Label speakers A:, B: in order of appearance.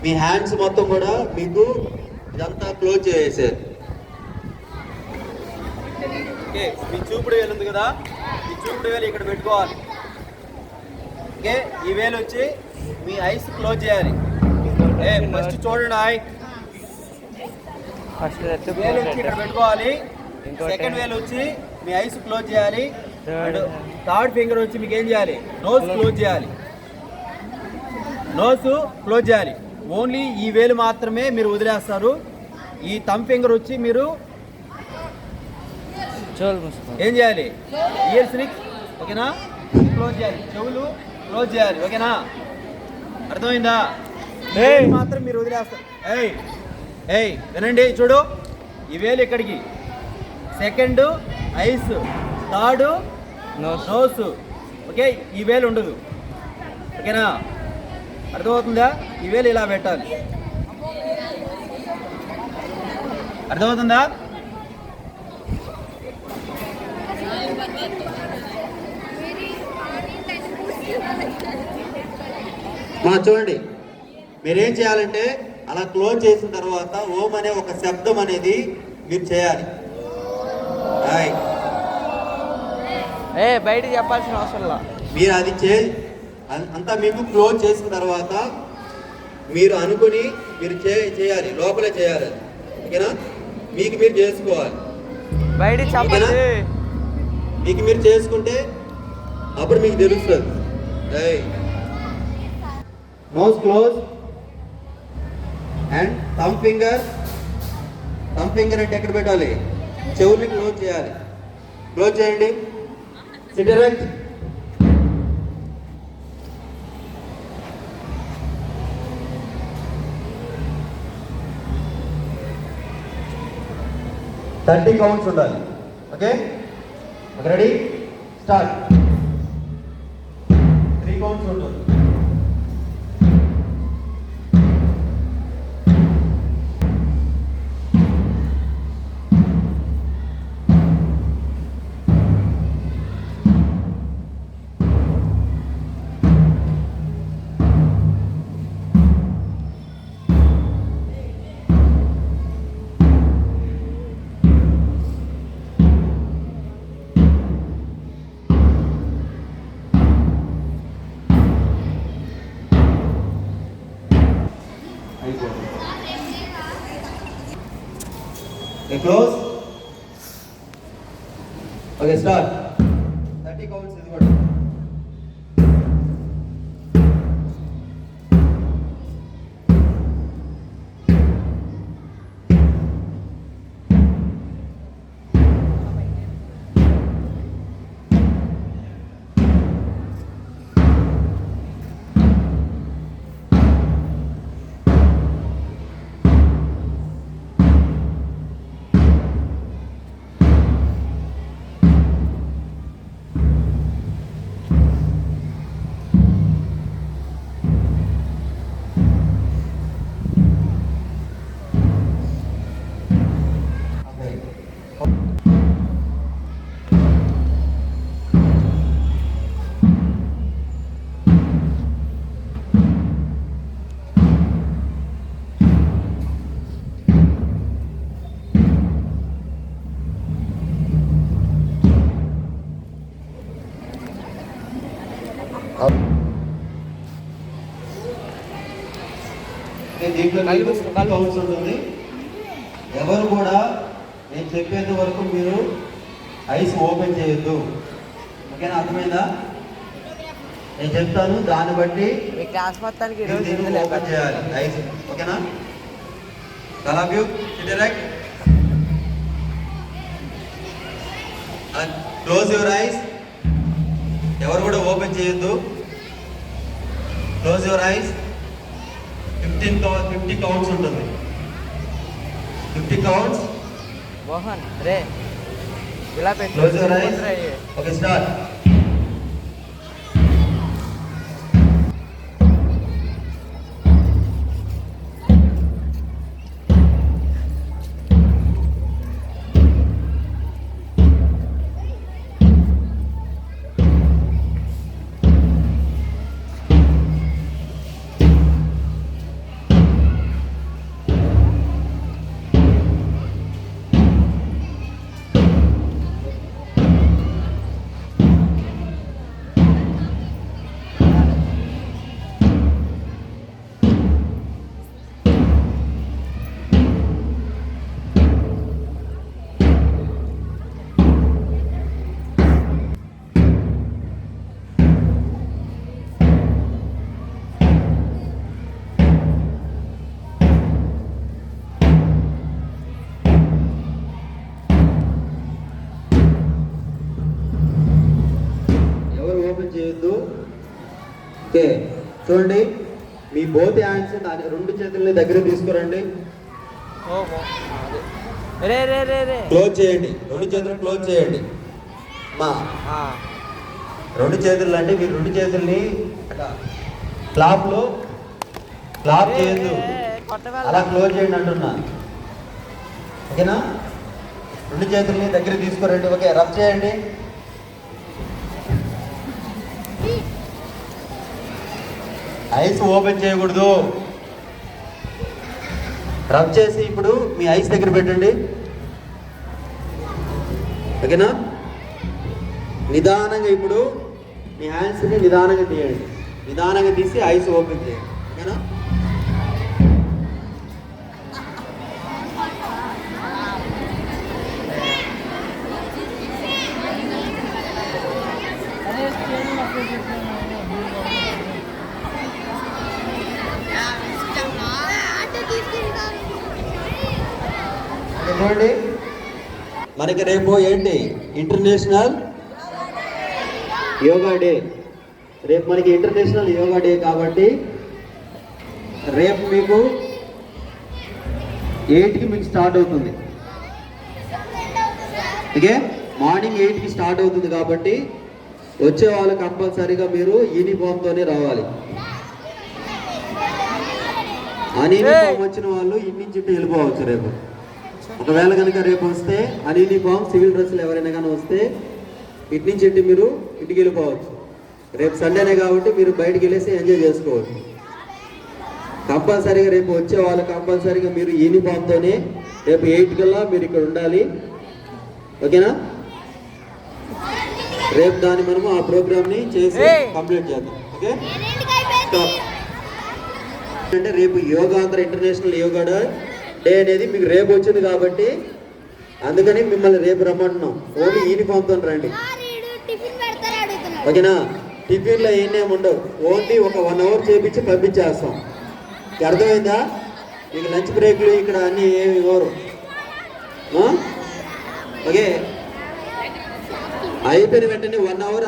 A: మీ hands మొత్తం కూడా మీకు ఇదంతా క్లోజ్ చేసేసారు. ఓకే, మీ చూపుడు వేలు ఉంది కదా, ఈ చూపుడు వేలు ఇక్కడ పెట్టుకోవాలి. ఓకే, ఈ వేలు వచ్చి మీ ఐస్ క్లోజ్ చేయాలి. ఫస్ట్ చూడండి, వేలు వచ్చి ఇక్కడ పెట్టుకోవాలి. సెకండ్ వేలు వచ్చి మీ ఐస్ క్లోజ్ చేయాలి. అండ్ థర్డ్ ఫింగర్ వచ్చి మీకు ఏం చేయాలి, నోస్ క్లోజ్ చేయాలి. నోస్ క్లోజ్ చేయాలి. ఓన్లీ ఈ వేలు మాత్రమే మీరు వదిలేస్తారు. ఈ థంబ్ ఫింగర్ వచ్చి మీరు ఏం చేయాలి, ఇయర్స్ని ఓకేనా క్లోజ్ చేయాలి, చెవులు క్లోజ్ చేయాలి. ఓకేనా, అర్థమైందా? మాత్రం మీరు వదిలేస్తారు. వినండి, చూడు, ఈ వేలు ఇక్కడికి, second eyes, third nose. Okay, ఈ వేలు ఉండదు. ఓకేనా, అర్థమవుతుందా? ఈ వేలు ఇలా పెట్టాలి. అర్థమవుతుందా? చూడండి, మీరేం చేయాలంటే అలా క్లోజ్ చేసిన తర్వాత ఓం అనే ఒక శబ్దం అనేది మీరు చేయాలి.
B: బయటికి చెప్పాల్సిన అవసరం
A: మీరు అది అంతా మీకు క్లోజ్ చేసిన తర్వాత మీరు అనుకుని మీరు చేయాలి, లోపలే చేయాలి. ఓకేనా, మీకు మీరు చేసుకోవాలి. మీకు మీరు చేసుకుంటే అప్పుడు మీకు తెలుస్తుంది. Nose close and thumb finger అంటే ఎక్కడ పెట్టాలి, చెవుల్ని క్లోజ్ చేయాలి. క్లోజ్ చేయండి. Sit erect. థర్టీ కౌంట్స్ ఉండాలి. Okay, ready, start. 3 కౌంట్స్ ఉంటుంది. Close. Okay, start. 30 counts is what? దీంట్లో కౌంట్స్ ఉంటుంది. ఎవరు కూడా నేను చెప్పేంత వరకు మీరు ఐస్ ఓపెన్ చేయొద్దు. ఓకేనా, అర్థమైందా? నేను చెప్తాను, దాన్ని బట్టి ఓపెన్ చేయాలి ఐస్. ఓకేనా, క్లోజ్ యువర్ ఐస్. ఎవరు కూడా ఓపెన్ చేయొద్దు. Close your eyes. 50 కౌంట్స్ ఉంటుంది. 50 counts. Close your eyes. Okay, start. చూడండి, మీ బోత్ హ్యాండ్స్ రెండు చేతుల్ని దగ్గర తీసుకురండి. క్లోజ్ చేయండి, రెండు చేతులు క్లోజ్ చేయండి. మా రెండు చేతులు అంటే మీరు రెండు చేతుల్ని క్లాప్ చేయొద్దు, అలా క్లోజ్ చేయండి అంటున్నా. ఓకేనా? రెండు చేతుల్ని దగ్గర తీసుకోరండి. ఓకే, రబ్ చేయండి. ఐస్ ఓపెన్ చేయకూడదు. రబ్ చేసి ఇప్పుడు మీ ఐస్ దగ్గర పెట్టండి. ఓకేనా? నిదానంగా ఇప్పుడు మీ హ్యాండ్స్ని నిదానంగా తీయండి. నిదానంగా తీసి ఐస్ ఓపెన్ చేయండి. ఓకేనా? చూడండి, మనకి రేపు ఏంటి? International yoga day. రేపు మనకి ఇంటర్నేషనల్ యోగా డే కాబట్టి రేపు మీకు 8కి మీకు స్టార్ట్ అవుతుంది. ఓకే, మార్నింగ్ 8కి స్టార్ట్ అవుతుంది కాబట్టి వచ్చే వాళ్ళు కంపల్సరీగా మీరు యూనిఫామ్తోనే రావాలి. అన్యూనిఫామ్ వచ్చిన వాళ్ళు ఇంటి నుంచి ఇటు వెళ్ళిపోవచ్చు. రేపు ఒకవేళ కనుక రేపు వస్తే అన్యూనిఫామ్ సివిల్ డ్రెస్సులు ఎవరైనా కానీ వస్తే ఇటు నుంచి ఇటు మీరు ఇంటికి వెళ్ళిపోవచ్చు. రేపు సండేనే కాబట్టి మీరు బయటికి వెళ్ళేసి ఎంజాయ్ చేసుకోవచ్చు. కంపల్సరీగా రేపు వచ్చే వాళ్ళు కంపల్సరీగా మీరు యూనిఫామ్తోనే రేపు 8 కల్లా మీరు ఇక్కడ ఉండాలి. ఓకేనా? రేపు దాన్ని మనము ఆ ప్రోగ్రామ్ని చేసి కంప్లీట్ చేద్దాం. ఓకే, అంటే రేపు యోగాంధ్ర ఇంటర్నేషనల్ యోగా డే అనేది మీకు రేపు వచ్చింది కాబట్టి అందుకని మిమ్మల్ని రేపు రమ్మంటున్నాం. ఓన్లీ యూనిఫామ్తో రండి. ఓకేనా? టిఫిన్లో ఏమేమి ఉండవు, ఓన్లీ ఒక 1 అవర్ చేపించి పంపించేస్తాం. అర్థమైందా? మీకు లంచ్ బ్రేక్లు ఇక్కడ అన్నీ ఏమి ఇవ్వరు. ఓకే, అయిపోయిన వెంటనే 1 అవర్